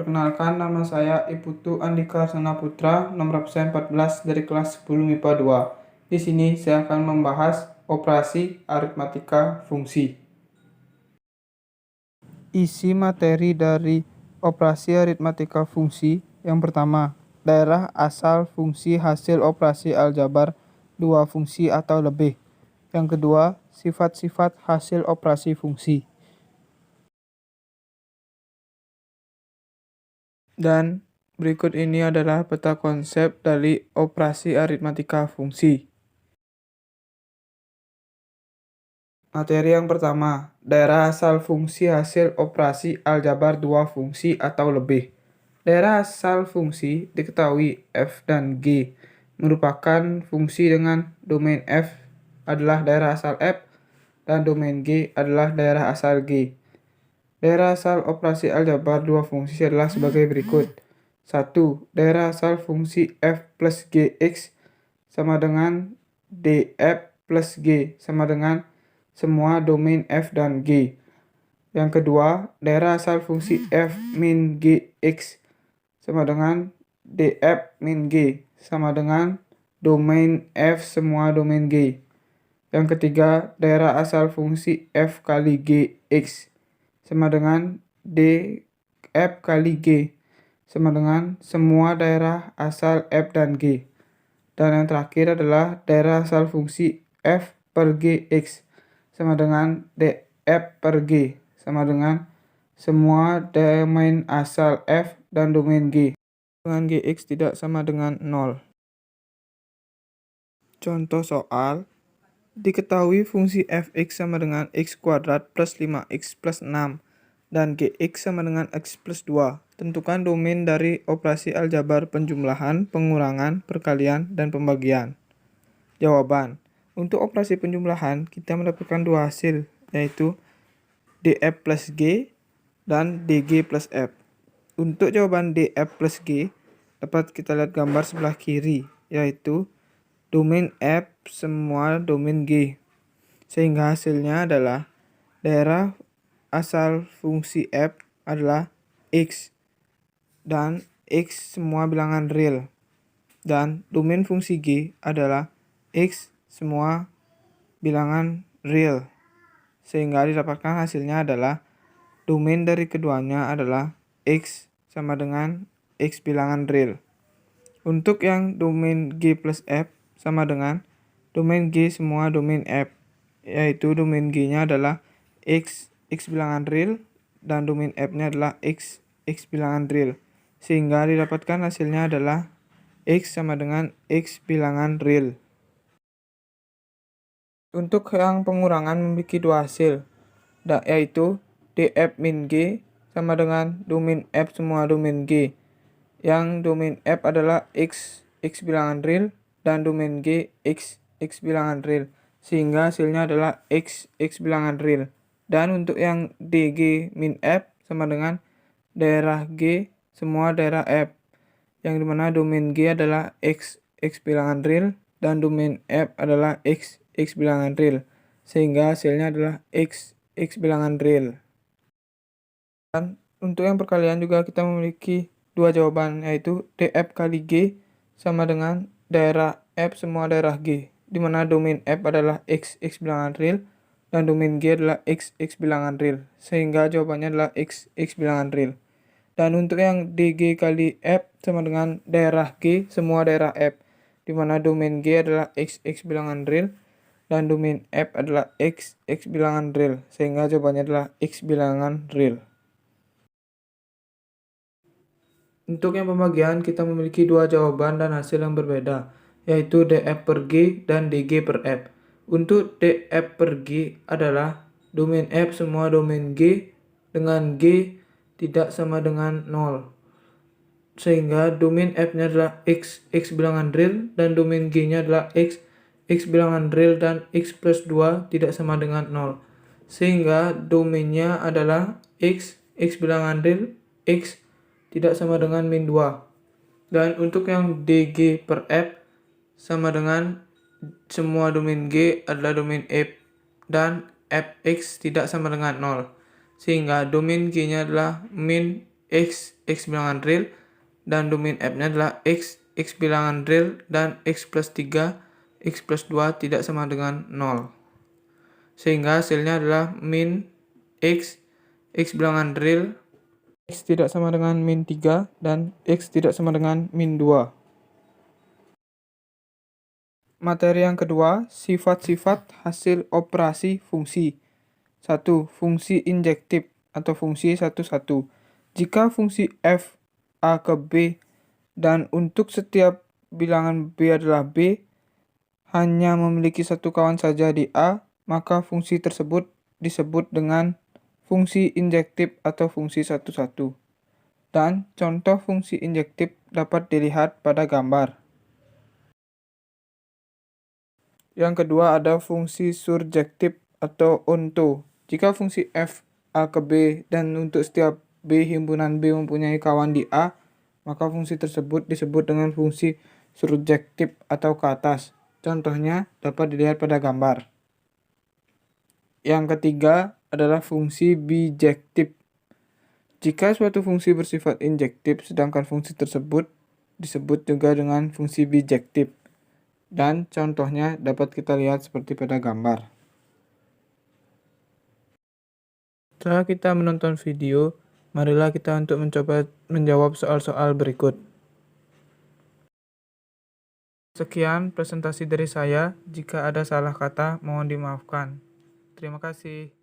Perkenalkan, nama saya Iputu Andika Arsana Putra, nomor absen 14 dari kelas 10 MIPA 2. Di sini saya akan membahas operasi aritmatika fungsi. Isi materi dari operasi aritmatika fungsi yang pertama, daerah asal fungsi hasil operasi aljabar dua fungsi atau lebih. Yang kedua, sifat-sifat hasil operasi fungsi. Dan berikut ini adalah peta konsep dari operasi aritmatika fungsi. Materi yang pertama, daerah asal fungsi hasil operasi aljabar dua fungsi atau lebih. Daerah asal fungsi diketahui f dan g merupakan fungsi dengan domain f adalah daerah asal f dan domain g adalah daerah asal g. Daerah asal operasi aljabar dua fungsi adalah sebagai berikut. 1. Daerah asal fungsi f plus gx sama dengan df plus g sama dengan semua domain f dan g. Yang kedua, daerah asal fungsi f min gx sama dengan df min g sama dengan domain f semua domain g. Yang ketiga, daerah asal fungsi f kali gx sama dengan df kali g sama dengan semua daerah asal f dan g. Dan yang terakhir adalah daerah asal fungsi f per gx sama dengan df per g sama dengan semua domain asal f dan domain g dengan gx tidak sama dengan 0. Contoh soal, diketahui fungsi fx sama dengan x kuadrat plus 5x plus 6 dan gx sama dengan x plus 2. Tentukan domain dari operasi aljabar penjumlahan, pengurangan, perkalian, dan pembagian. Jawaban. Untuk operasi penjumlahan, kita mendapatkan dua hasil, yaitu df plus g dan dg plus f. Untuk jawaban df plus g, dapat kita lihat gambar sebelah kiri, yaitu domain f semua domain g. Sehingga hasilnya adalah daerah asal fungsi f adalah x dan x semua bilangan real. Dan domain fungsi g adalah x semua bilangan real. Sehingga didapatkan hasilnya adalah domain dari keduanya adalah x sama dengan x bilangan real. Untuk yang domain g plus f sama dengan domain g semua domain f, yaitu domain g-nya adalah x bilangan real dan domain f-nya adalah x bilangan real. Sehingga didapatkan hasilnya adalah x sama dengan x bilangan real. Untuk yang pengurangan memiliki dua hasil, yaitu df min g sama dengan domain f semua domain g. Yang domain f adalah x bilangan real dan domain g x bilangan real. Sehingga hasilnya adalah x bilangan real. Dan untuk yang dg min f sama dengan daerah g semua daerah f, yang dimana domain g adalah x bilangan real dan domain f adalah x bilangan real, sehingga hasilnya adalah x bilangan real. Dan untuk yang perkalian juga kita memiliki dua jawaban, yaitu df kali g sama dengan daerah f semua daerah g, dimana domain f adalah x bilangan real dan domain g adalah x bilangan real, sehingga jawabannya adalah x bilangan real. Dan untuk yang dg kali f sama dengan daerah g semua daerah f, dimana domain g adalah x bilangan real dan domain f adalah x bilangan real, sehingga jawabannya adalah x bilangan real. Untuk yang pembagian, kita memiliki dua jawaban dan hasil yang berbeda, yaitu df per g dan dg per f. Untuk df per g adalah domain f semua domain g dengan g tidak sama dengan 0. Sehingga domain f-nya adalah x bilangan real dan domain g-nya adalah x bilangan real dan x plus 2 tidak sama dengan 0. Sehingga domainnya adalah x bilangan real, x tidak sama dengan min 2. Dan untuk yang dg per f sama dengan semua domain g adalah domain f dan fx tidak sama dengan 0. Sehingga domain g-nya adalah min x bilangan real, dan domain f-nya adalah x bilangan real, dan x plus 3, x plus 2 tidak sama dengan 0. Sehingga hasilnya adalah min x bilangan real, x tidak sama dengan min 3, dan x tidak sama dengan min 2. Materi yang kedua, sifat-sifat hasil operasi fungsi. 1. Fungsi injektif atau fungsi 1, 1. Jika fungsi f a ke b dan untuk setiap bilangan b adalah b, hanya memiliki satu kawan saja di a, maka fungsi tersebut disebut dengan fungsi injektif atau fungsi 1, 1. Dan contoh fungsi injektif dapat dilihat pada gambar. Yang kedua ada fungsi surjektif atau onto. Jika fungsi f a ke b dan untuk setiap b himpunan b mempunyai kawan di a, maka fungsi tersebut disebut dengan fungsi surjektif atau ke atas. Contohnya dapat dilihat pada gambar. Yang ketiga adalah fungsi bijektif. Jika suatu fungsi bersifat injektif sedangkan fungsi tersebut disebut juga dengan fungsi bijektif. Dan contohnya dapat kita lihat seperti pada gambar. Setelah kita menonton video, marilah kita untuk mencoba menjawab soal-soal berikut. Sekian presentasi dari saya. Jika ada salah kata, mohon dimaafkan. Terima kasih.